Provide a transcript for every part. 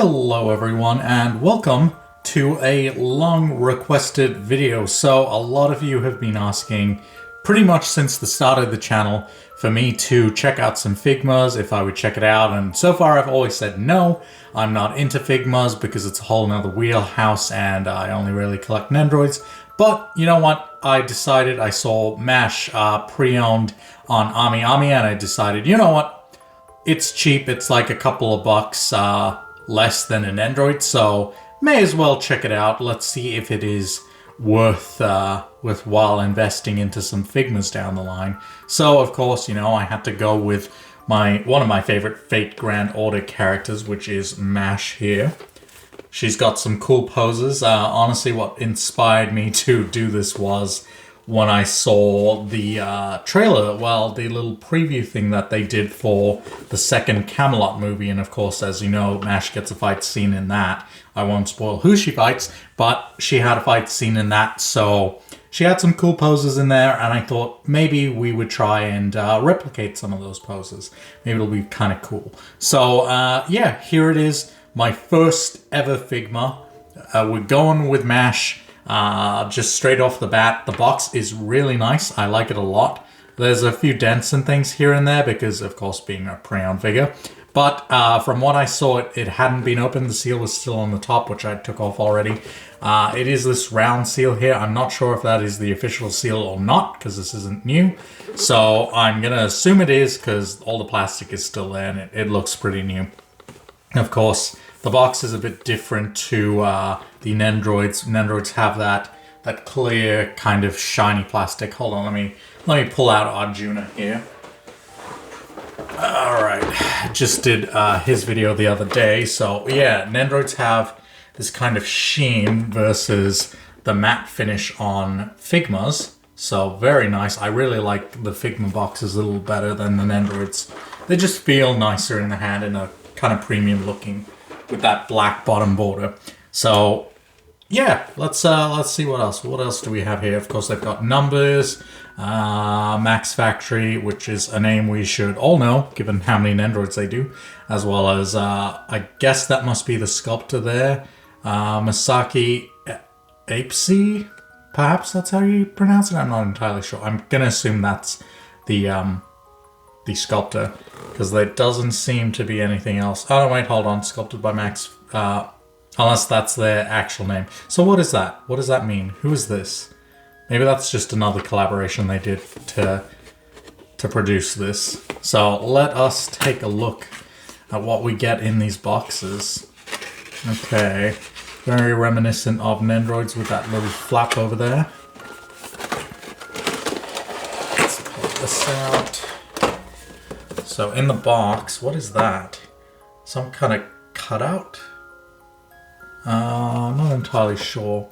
Hello everyone and welcome to a long requested video. So a lot of you have been asking pretty much since the start of the channel for me to check out some Figmas, if I would check it out, and so far I've always said no, I'm not into Figmas because it's a whole nother wheelhouse and I only really collect Nendroids. But you know what, I decided, I saw MASH pre-owned on Ami and I decided, you know what, it's cheap, it's like a couple of bucks less than an Nendroid, so may as well check it out. Let's see if it is worthwhile investing into some Figmas down the line. So of course, you know, I had to go with one of my favorite Fate Grand Order characters, which is MASH here. She's got some cool poses. Honestly, what inspired me to do this was when I saw the trailer, well, the little preview thing that they did for the second Camelot movie. And of course, as you know, MASH gets a fight scene in that. I won't spoil who she fights, but she had a fight scene in that. So she had some cool poses in there. And I thought maybe we would try and replicate some of those poses. Maybe it'll be kind of cool. So yeah, here it is. My first ever Figma. We're going with MASH. Just straight off the bat, the box is really nice. I like it a lot. There's a few dents and things here and there because, of course, being a pre-owned figure. But from what I saw, it hadn't been opened. The seal was still on the top, which I took off already. It is this round seal here. I'm not sure if that is the official seal or not because this isn't new. So I'm going to assume it is because all the plastic is still there and it looks pretty new. Of course, the box is a bit different to the Nendroids. Nendroids have that clear kind of shiny plastic. Hold on, let me pull out Arjuna here. All right, just did his video the other day. So yeah, Nendroids have this kind of sheen versus the matte finish on Figmas. So very nice. I really like the Figma boxes a little better than the Nendroids. They just feel nicer in the hand and a kind of premium looking with that black bottom border. So yeah, let's see what else. What else do we have here? Of course, they've got numbers, Max Factory, which is a name we should all know, given how many Nendroids they do, as well as, I guess that must be the sculptor there, Masaki Apesi, perhaps that's how you pronounce it? I'm not entirely sure. I'm gonna assume that's the sculptor, because there doesn't seem to be anything else. Oh, no, wait, hold on. Sculpted by Max, unless that's their actual name. So what is that? What does that mean? Who is this? Maybe that's just another collaboration they did to produce this. So let us take a look at what we get in these boxes. Okay, very reminiscent of Nendroids with that little flap over there. Let's pull this out. So in the box, what is that? Some kind of cutout? I'm not entirely sure.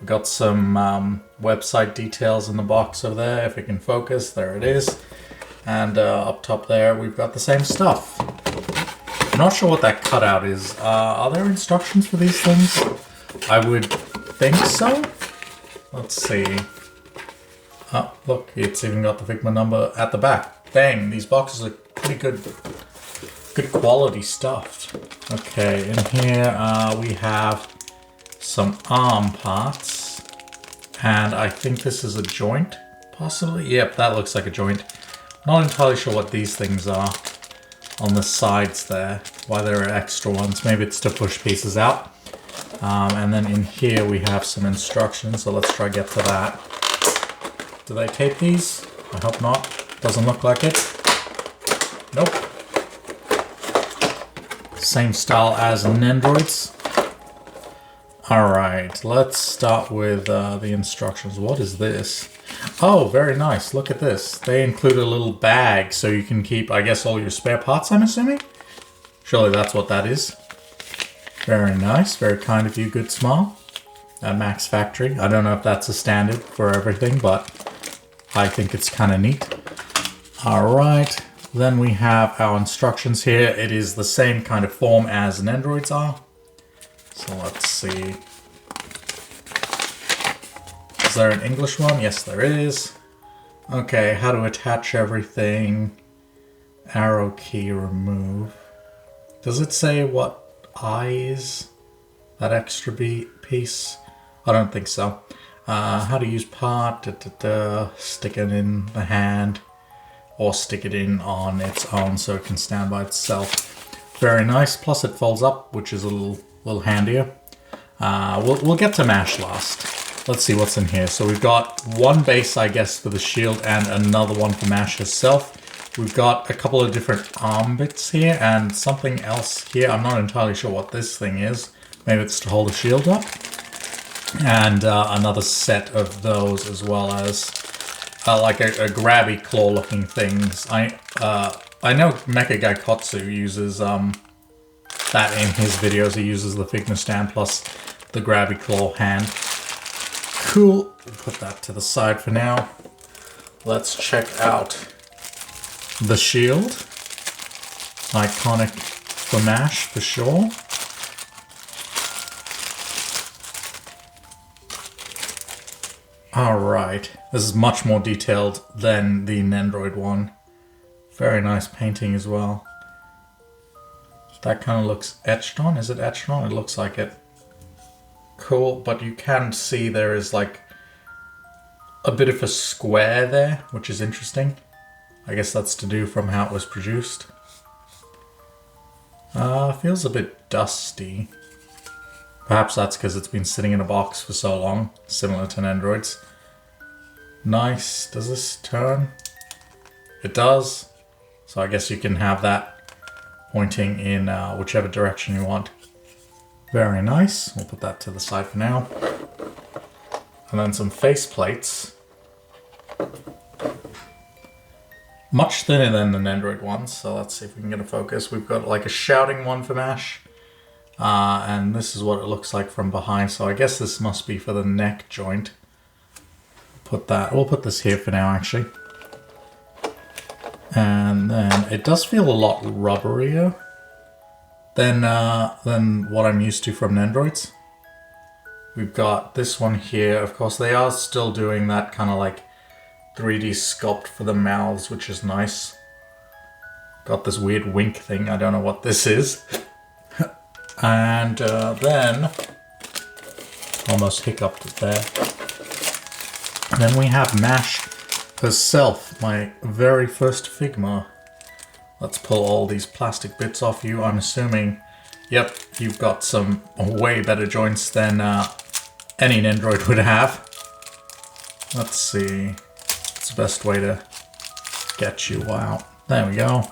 We got some website details in the box over there, if it can focus. There it is. And up top there, we've got the same stuff. I'm not sure what that cutout is. Are there instructions for these things? I would think so. Let's see. Oh, look, it's even got the Figma number at the back. Dang, these boxes are pretty good quality stuff. Okay, in here we have some arm parts, and I think this is a joint, possibly. Yep, that looks like a joint. Not entirely sure what these things are on the sides there, why there are extra ones. Maybe it's to push pieces out. And then in here we have some instructions, so let's try get to that. Do they tape these? I hope not. Doesn't look like it. Nope. Same style as Nendroids. Alright, let's start with the instructions. What is this? Oh, very nice. Look at this. They include a little bag so you can keep, I guess, all your spare parts, I'm assuming? Surely that's what that is. Very nice. Very kind of you. Good smile. At Max Factory. I don't know if that's a standard for everything, but I think it's kind of neat. Alright. Then we have our instructions here. It is the same kind of form as Nendroids are. So let's see. Is there an English one? Yes, there is. Okay, how to attach everything. Arrow key remove. Does it say what eyes? That extra piece? I don't think so. How to use part, stick it in the hand, or stick it in on its own so it can stand by itself. Very nice, plus it folds up, which is a little handier. We'll get to Mash last. Let's see what's in here. So we've got one base, I guess, for the shield and another one for Mash herself. We've got a couple of different arm bits here and something else here. I'm not entirely sure what this thing is. Maybe it's to hold the shield up. And another set of those, as well as like a grabby claw looking things. I know Mecha Gaikotsu uses that in his videos. He uses the Figma stand plus the grabby claw hand. Cool. Put that to the side for now. Let's check out the shield. Iconic for Mash for sure. Alright, this is much more detailed than the Nendroid one. Very nice painting as well. That kind of looks etched on. Is it etched on? It looks like it. Cool, but you can see there is like a bit of a square there, which is interesting. I guess that's to do from how it was produced. Feels a bit dusty. Perhaps that's because it's been sitting in a box for so long, similar to Nendroids. Nice. Does this turn? It does. So I guess you can have that pointing in whichever direction you want. Very nice. We'll put that to the side for now. And then some face plates. Much thinner than the Nendroid ones, so let's see if we can get a focus. We've got like a shouting one for Mash. And this is what it looks like from behind, so I guess this must be for the neck joint. We'll put this here for now, actually. And then it does feel a lot rubberier than what I'm used to from Nendroids. We've got this one here. Of course, they are still doing that kind of like 3D sculpt for the mouths, which is nice. Got this weird wink thing. I don't know what this is. And then, almost hiccuped there. And then we have Mash herself, my very first Figma. Let's pull all these plastic bits off you. I'm assuming, yep, you've got some way better joints than any Nendroid would have. Let's see, what's the best way to get you out? There we go.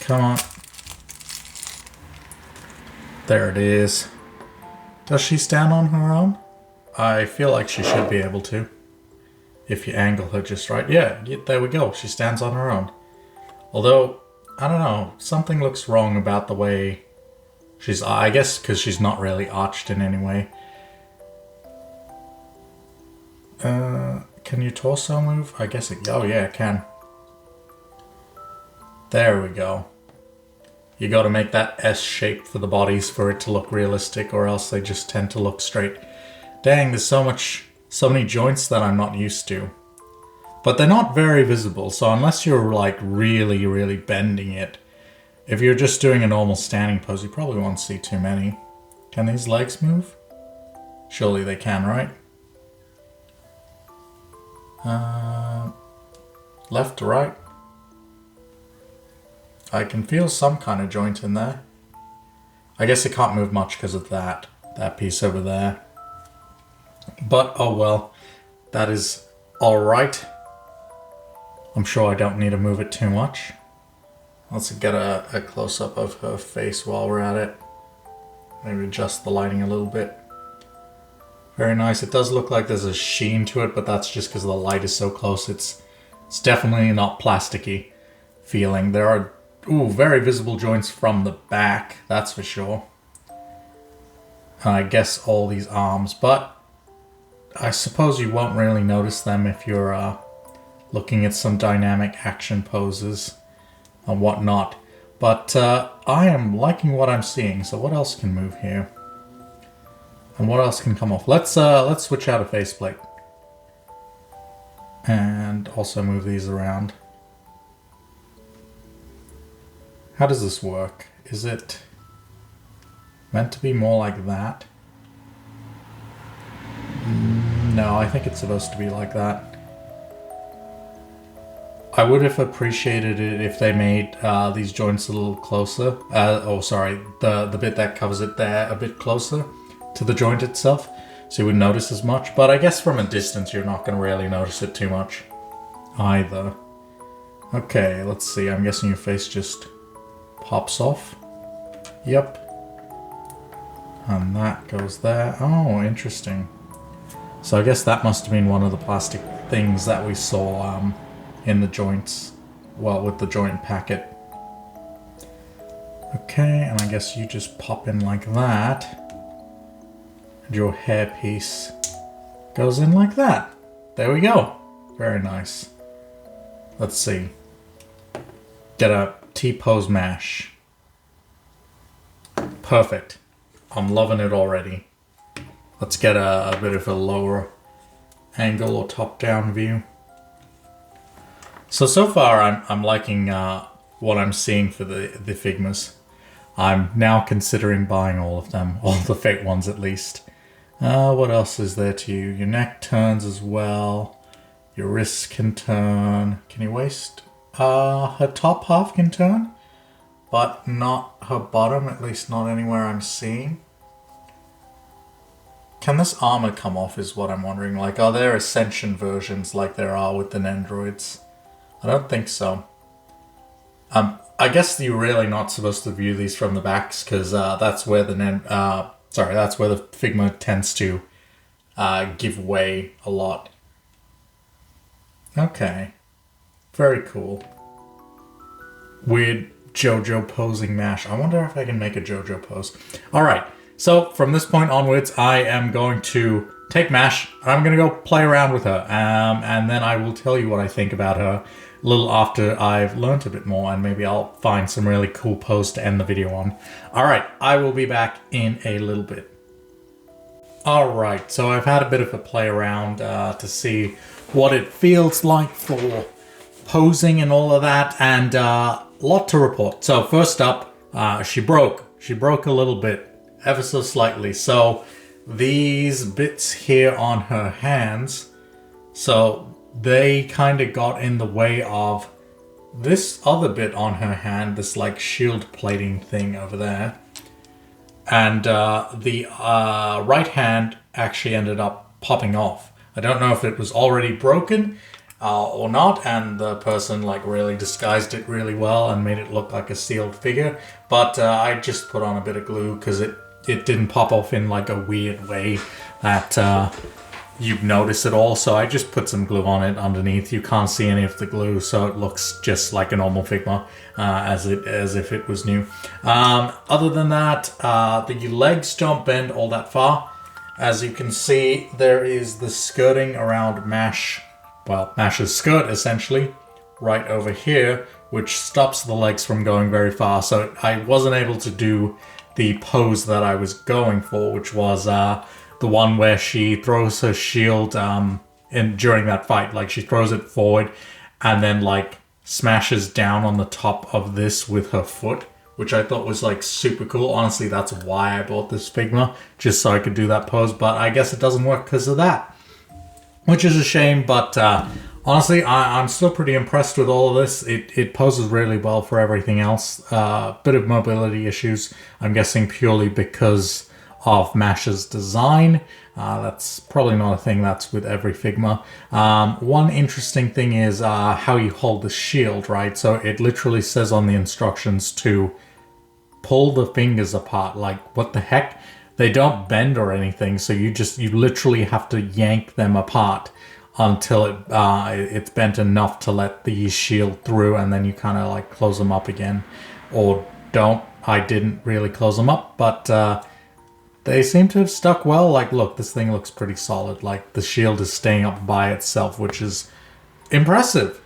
Come on. There it is. Does she stand on her own? I feel like she should be able to. If you angle her just right. Yeah, there we go. She stands on her own. Although, I don't know. Something looks wrong about the way she's... I guess because she's not really arched in any way. Can your torso move? I guess it... Oh yeah, it can. There we go. You gotta make that S shape for the bodies for it to look realistic, or else they just tend to look straight. Dang, there's so many joints that I'm not used to. But they're not very visible, so unless you're like really, really bending it, if you're just doing a normal standing pose, you probably won't see too many. Can these legs move? Surely they can, right? Left to right. I can feel some kind of joint in there. I guess it can't move much because of that piece over there. But oh well, that is alright. I'm sure I don't need to move it too much. Let's get a close-up of her face while we're at it. Maybe adjust the lighting a little bit. Very nice. It does look like there's a sheen to it, but that's just because the light is so close. It's definitely not plasticky feeling. There are very visible joints from the back, that's for sure. And I guess all these arms, but I suppose you won't really notice them if you're looking at some dynamic action poses and whatnot. But I am liking what I'm seeing, so what else can move here? And what else can come off? Let's switch out a faceplate. And also move these around. How does this work? Is it meant to be more like that? No, I think it's supposed to be like that. I would have appreciated it if they made these joints a little closer. Oh, sorry, the bit that covers it there a bit closer to the joint itself, so you wouldn't notice as much. But I guess from a distance, you're not going to really notice it too much either. Okay, let's see. I'm guessing your face just pops off. Yep. And that goes there. Oh, interesting. So I guess that must have been one of the plastic things that we saw in the joints. Well, with the joint packet. Okay, and I guess you just pop in like that. And your hairpiece goes in like that. There we go. Very nice. Let's see. Get a T-pose mash. Perfect. I'm loving it already. Let's get a bit of a lower angle or top-down view. So far I'm liking what I'm seeing for the Figmas. I'm now considering buying all of them, all the fake ones at least. What else is there to you? Your neck turns as well. Your wrists can turn. Can your waist? Her top half can turn, but not her bottom, at least not anywhere I'm seeing. Can this armor come off is what I'm wondering. Like, are there Ascension versions like there are with the Nendroids? I don't think so. I guess you're really not supposed to view these from the backs because that's where that's where the Figma tends to give way a lot. Okay. Very cool. Weird JoJo posing mash. I wonder if I can make a JoJo pose. Alright, so from this point onwards, I am going to take Mash, and I'm going to go play around with her. And then I will tell you what I think about her a little after I've learnt a bit more, and maybe I'll find some really cool pose to end the video on. Alright, I will be back in a little bit. Alright, so I've had a bit of a play around to see what it feels like for posing and all of that, and a lot to report. So first up, she broke a little bit, ever so slightly. So these bits here on her hands, so they kind of got in the way of this other bit on her hand, this like shield plating thing over there. And the right hand actually ended up popping off. I don't know if it was already broken or not, and the person like really disguised it really well and made it look like a sealed figure. But I just put on a bit of glue because it didn't pop off in like a weird way that you'd notice at all. So I just put some glue on it underneath. You can't see any of the glue, so it looks just like a normal Figma, as if it was new. Other than that, the legs don't bend all that far. As you can see, there is the skirting around Mash's skirt essentially, right over here, which stops the legs from going very far. So I wasn't able to do the pose that I was going for, which was the one where she throws her shield during that fight. Like, she throws it forward and then like smashes down on the top of this with her foot, which I thought was like super cool. Honestly, that's why I bought this Figma, just so I could do that pose, but I guess it doesn't work because of that, which is a shame. But honestly, I'm still pretty impressed with all of this. It poses really well for everything else. Bit of mobility issues, I'm guessing purely because of Mash's design. That's probably not a thing that's with every Figma. One interesting thing is how you hold the shield, right? So it literally says on the instructions to pull the fingers apart. Like, what the heck? They don't bend or anything, so you literally have to yank them apart until it's bent enough to let the shield through, and then you kind of like close them up again. Or don't. I didn't really close them up, but they seem to have stuck well. Like, look, this thing looks pretty solid. Like, the shield is staying up by itself, which is impressive.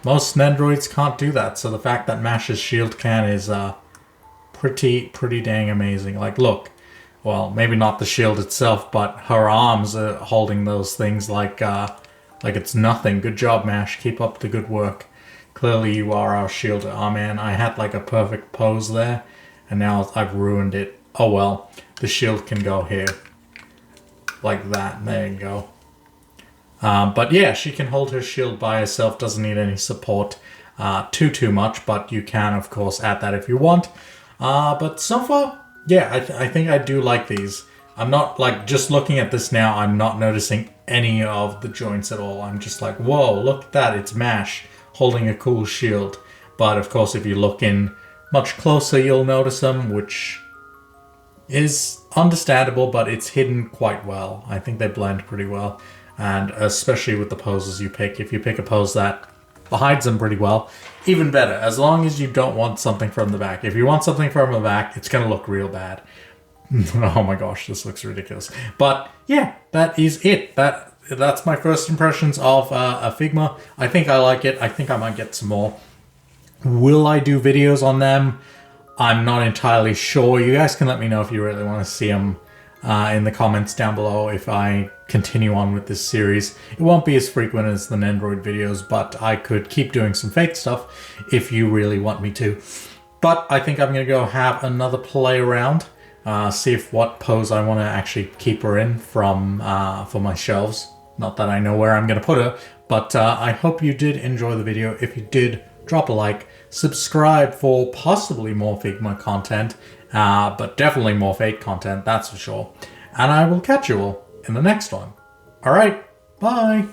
Most Nendroids can't do that, so the fact that Mash's shield can is pretty dang amazing. Like, look, well, maybe not the shield itself, but her arms are holding those things like it's nothing. Good job, Mash. Keep up the good work. Clearly you are our shielder. Oh man, I had like a perfect pose there, and now I've ruined it. Oh well, the shield can go here. Like that, there you go. But yeah, she can hold her shield by herself, doesn't need any support too much, but you can, of course, add that if you want. But so far, yeah, I think I do like these. I'm not, like, just looking at this now, I'm not noticing any of the joints at all. I'm just like, whoa, look at that, it's Mash holding a cool shield. But, of course, if you look in much closer, you'll notice them, which is understandable, but it's hidden quite well. I think they blend pretty well. And especially with the poses you pick. If you pick a pose that hides them pretty well, even better, as long as you don't want something from the back. If you want something from the back, it's going to look real bad. Oh my gosh, this looks ridiculous. But yeah, that is it. That's my first impressions of a Figma. I think I like it. I think I might get some more. Will I do videos on them? I'm not entirely sure. You guys can let me know if you really want to see them in the comments down below if I continue on with this series. It won't be as frequent as the Nendroid videos, but I could keep doing some fake stuff if you really want me to. But I think I'm going to go have another play around, see if what pose I want to actually keep her in from for my shelves. Not that I know where I'm going to put her, but I hope you did enjoy the video. If you did, drop a like, subscribe for possibly more Figma content, but definitely more Fate content, that's for sure. And I will catch you all in the next one. Alright, bye!